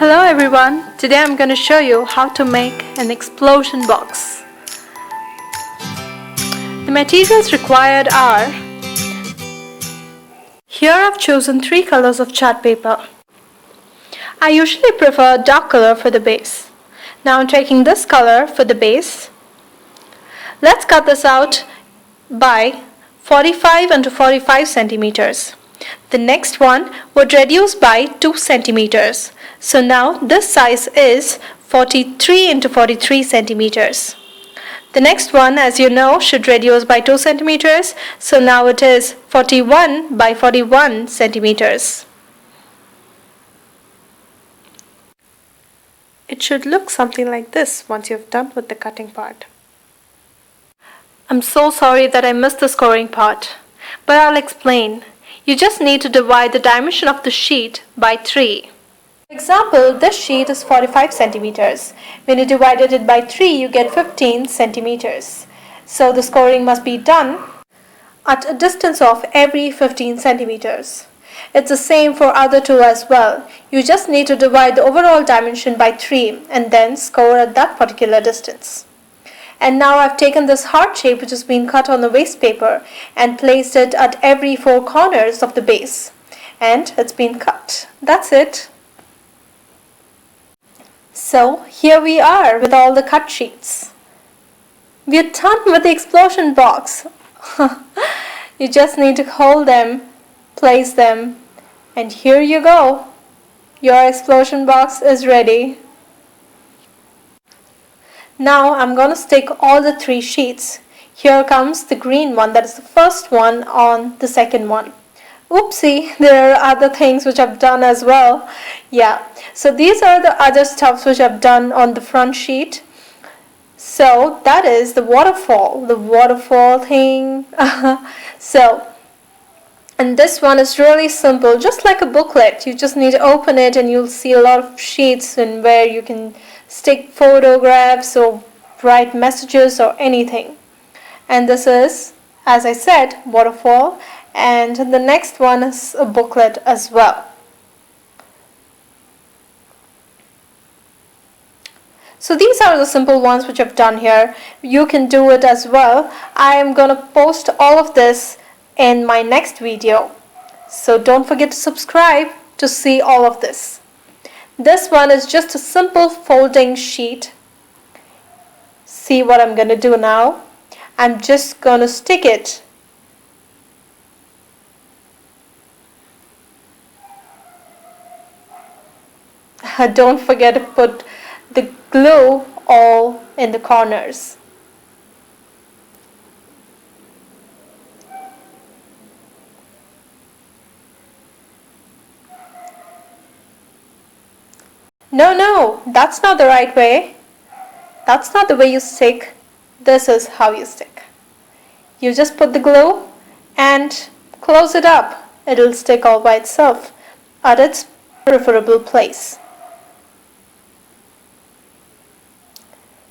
Hello everyone, today I'm going to show you how to make an explosion box. The materials required are, here I've chosen 3 colors of chart paper. I usually prefer a dark color for the base. Now I'm taking this color for the base. Let's cut this out by 45 into 45 centimeters. The next one would reduce by 2 centimeters. So now this size is 43 into 43 centimeters. The next one, as you know, should reduce by 2 centimeters. So now it is 41 by 41 centimeters. It should look something like this once you've done with the cutting part. I'm so sorry that I missed the scoring part, but I'll explain. You just need to divide the dimension of the sheet by 3. For example, this sheet is 45 centimeters. When you divided it by 3, you get 15 centimeters. So the scoring must be done at a distance of every 15 centimeters. It's the same for other two as well. You just need to divide the overall dimension by 3 and then score at that particular distance. And now I've taken this heart shape which has been cut on the waste paper and placed it at every 4 corners of the base. And it's been cut. That's it. So here we are with all the cut sheets. We're done with the explosion box. You just need to hold them, place them, and here you go. Your explosion box is ready. Now I'm going to stick all the 3 sheets. Here comes the green one, that is the first one on the second one. Oopsie, there are other things which I've done as well. Yeah, so these are the other stuffs which I've done on the front sheet. So that is the waterfall thing. And this one is really simple, just like a booklet. You just need to open it and you'll see a lot of sheets and where you can stick photographs or write messages or anything. And this is, as I said, waterfall. And the next one is a booklet as well. So these are the simple ones which I've done here. You can do it as well. I am going to post all of this in my next video. So don't forget to subscribe to see all of this. This one is just a simple folding sheet. See what I'm going to do now? I'm just going to stick it . Don't forget to put the glue all in the corners. No, that's not the right way. That's not the way you stick. This is how you stick. You just put the glue and close it up. It'll stick all by itself at its preferable place.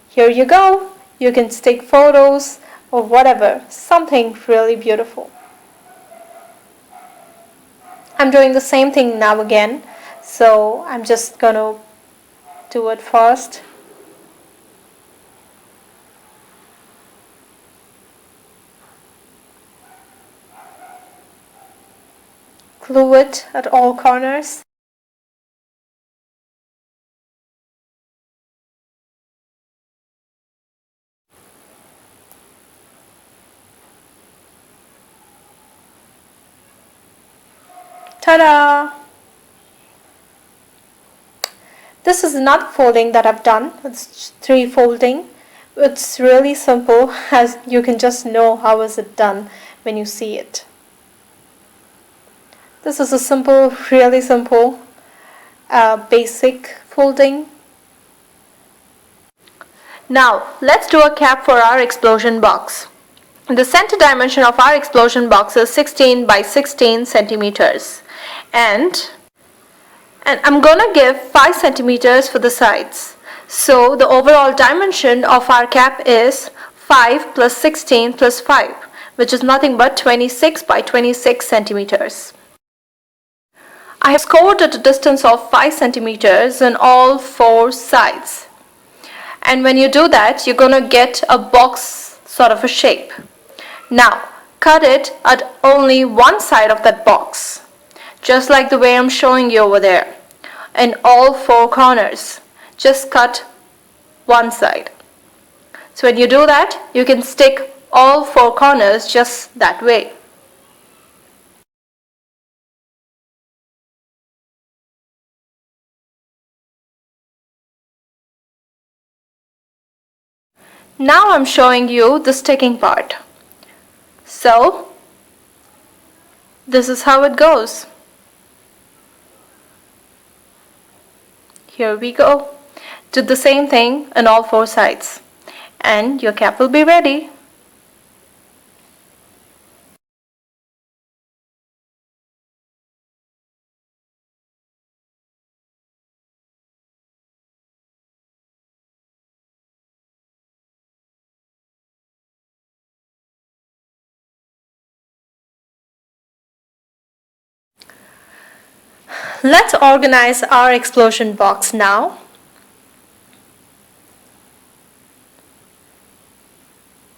Here you go. You can stick photos or whatever, something really beautiful. I'm doing the same thing now again, so I'm just going to do it first. Glue it at all corners. Ta-da! This is another folding that I've done. It's 3 folding. It's really simple, as you can just know how is it done when you see it. This is a simple, really simple, basic folding. Now let's do a cap for our explosion box. The center dimension of our explosion box is 16 by 16 centimeters. And I'm gonna give 5 centimeters for the sides. So the overall dimension of our cap is 5 plus 16 plus 5, which is nothing but 26 by 26 centimeters. I have scored at a distance of 5 centimeters on all 4 sides. And when you do that, you're going to get a box sort of a shape. Now, cut it at only one side of that box, just like the way I'm showing you over there. In all 4 corners, just cut one side. So when you do that, you can stick all 4 corners just that way. Now I'm showing you the sticking part. So this is how it goes. Here we go. Do the same thing on all 4 sides and your cap will be ready. Let's organize our explosion box now.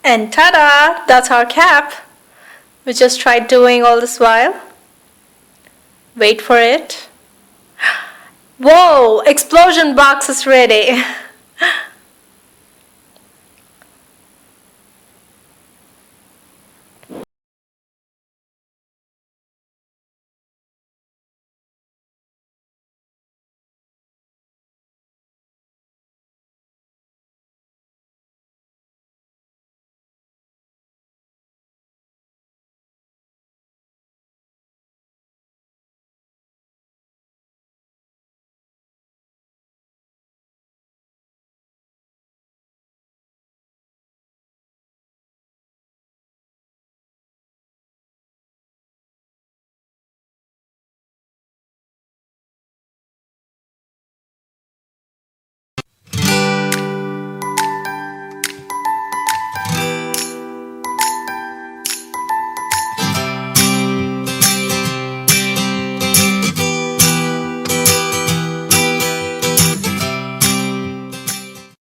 And ta-da! That's our cap. We just tried doing all this while. Wait for it. Whoa! Explosion box is ready.